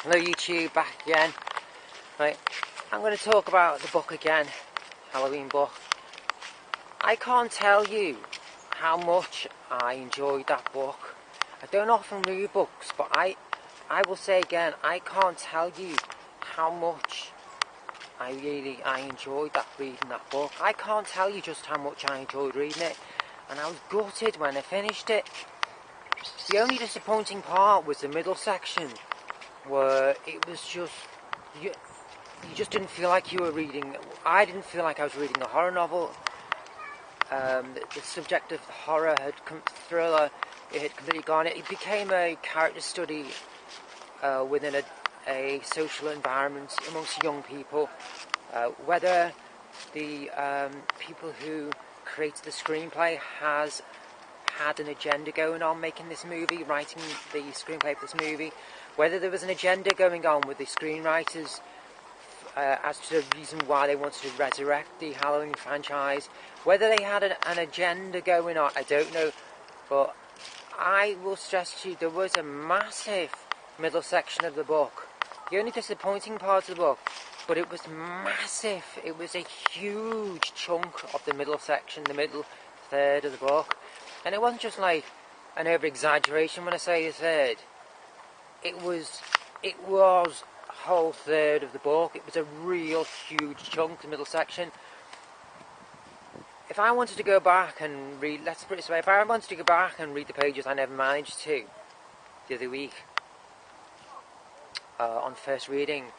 Hello YouTube, back again. Right, I'm going to talk about the book again, Halloween book. I can't tell you how much I enjoyed that book. I don't often read books, but I will say again, I can't tell you how much I enjoyed reading that book. I can't tell you just how much I enjoyed reading it, and I was gutted when I finished it. The only disappointing part was the middle section, where it was just, you just didn't feel like you were reading. I didn't feel like I was reading a horror novel. The subject of horror thriller, it had completely gone. It became a character study within a social environment amongst young people. Whether the people who created the screenplay had an agenda going on making this movie, writing the screenplay for this movie, whether there was an agenda going on with the screenwriters as to the reason why they wanted to resurrect the Halloween franchise, whether they had an agenda going on, I don't know, but I will stress to you there was a massive middle section of the book. The only disappointing part of the book, but it was massive. It was a huge chunk of the middle section, the middle third of the book. And it wasn't just like an over-exaggeration when I say a third. It was a whole third of the book. It was a real huge chunk, the middle section. If I wanted to go back and read, let's put it this way, if I wanted to go back and read the pages I never managed to the other week on first reading,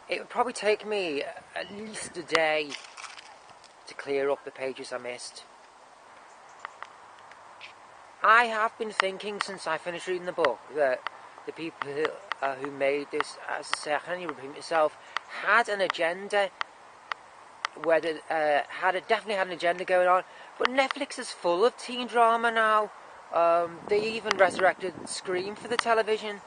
it would probably take me at least a day to clear up the pages I missed. I have been thinking since I finished reading the book that the people who made this, as I say, I can't even repeat myself, had an agenda. Whether definitely had an agenda going on. But Netflix is full of teen drama now. They even resurrected Scream for the television.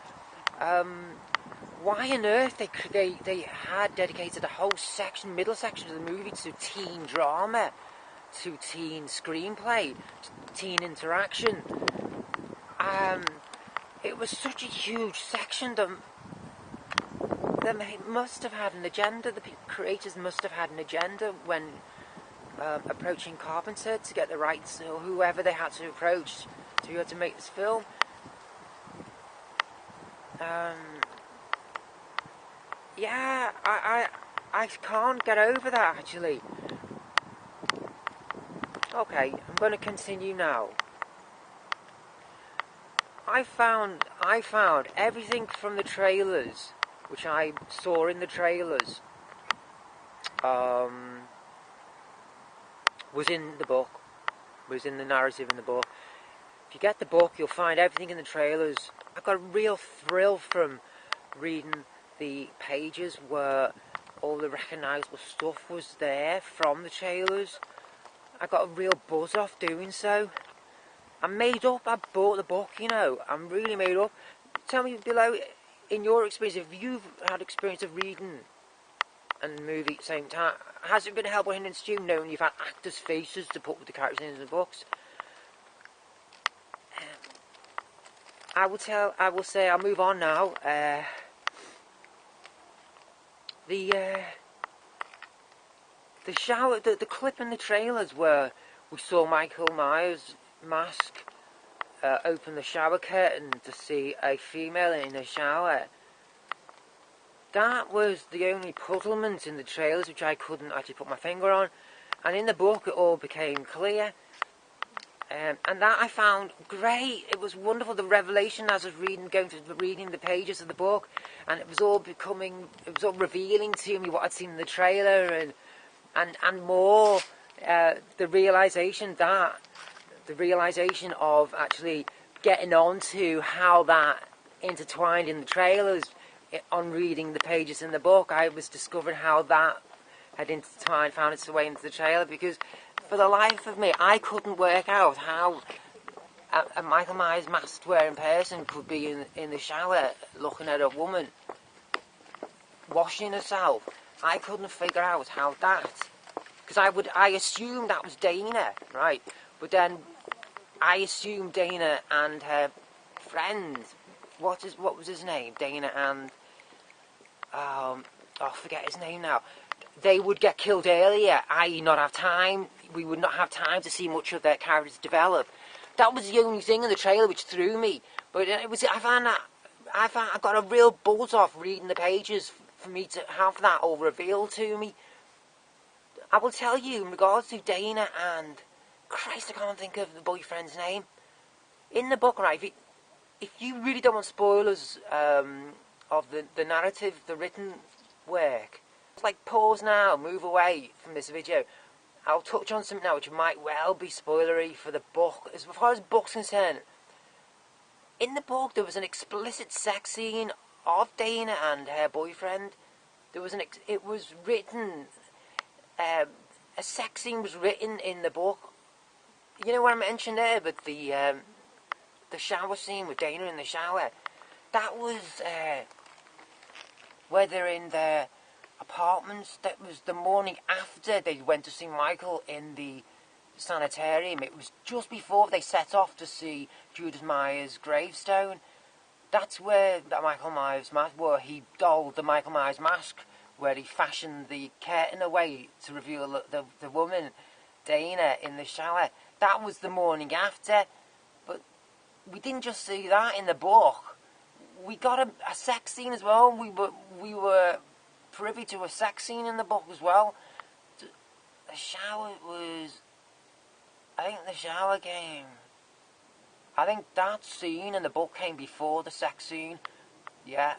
Why on earth they had dedicated a whole section, middle section of the movie to teen drama, to teen screenplay, to teen interaction? It was such a huge section that they must have had an agenda. The creators must have had an agenda when approaching Carpenter to get the rights, or whoever they had to approach to be able to make this film. Yeah, I can't get over that, actually. Okay, I'm going to continue now. I found everything from the trailers, which I saw in the trailers, was in the book, was in the narrative in the book. If you get the book, you'll find everything in the trailers. I got a real thrill from reading the pages where all the recognisable stuff was there from the trailers. I got a real buzz off doing so. I'm made up. I bought the book, you know. I'm really made up. Tell me below, in your experience, if you've had experience of reading and movie at the same time, has it been helpful in to you knowing you've had actors' faces to put with the characters in the books? I will say, I'll move on now. The clip in the trailers where we saw Michael Myers' mask open the shower curtain to see a female in a shower. That was the only puzzlement in the trailers which I couldn't actually put my finger on, and in the book it all became clear, and that I found great. It was wonderful, the revelation as I was reading the pages of the book, and it was all revealing to me what I'd seen in the trailer, and more the realization of actually getting on to how that intertwined in the trailers. On reading the pages in the book, I was discovering how that had intertwined, found its way into the trailer, because for the life of me, I couldn't work out how a Michael Myers mask wearing person could be in the shower looking at a woman washing herself. I couldn't figure out how that, because I assumed that was Dana, right? But then I assumed Dana and her friend, what was his name? Dana and I forget his name now. They would get killed earlier, i.e. not have time. We would not have time to see much of their characters develop. That was the only thing in the trailer which threw me. But it was, I got a real buzz off reading the pages for me to have that all revealed to me. I will tell you, in regards to Dana and... Christ, I can't think of the boyfriend's name. In the book, right, if you really don't want spoilers of the narrative, the written work, it's like pause now, move away from this video. I'll touch on something now which might well be spoilery for the book. As far as the book's concerned, in the book there was an explicit sex scene of Dana and her boyfriend. There was it was written, a sex scene was written in the book. You know what I mentioned there, but the shower scene with Dana in the shower, that was where they're in their apartments. That was the morning after they went to see Michael in the sanitarium. It was just before they set off to see Judith Myers' gravestone. That's where the Michael Myers mask, where he dolled the Michael Myers mask, where he fashioned the curtain away to reveal the woman, Dana, in the shower. That was the morning after. But we didn't just see that in the book. We got a sex scene as well. We were privy to a sex scene in the book as well. The shower was... I think the shower came... I think that scene in the book came before the sex scene. Yeah,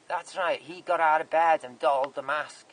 that's right. He got out of bed and dolled the mask.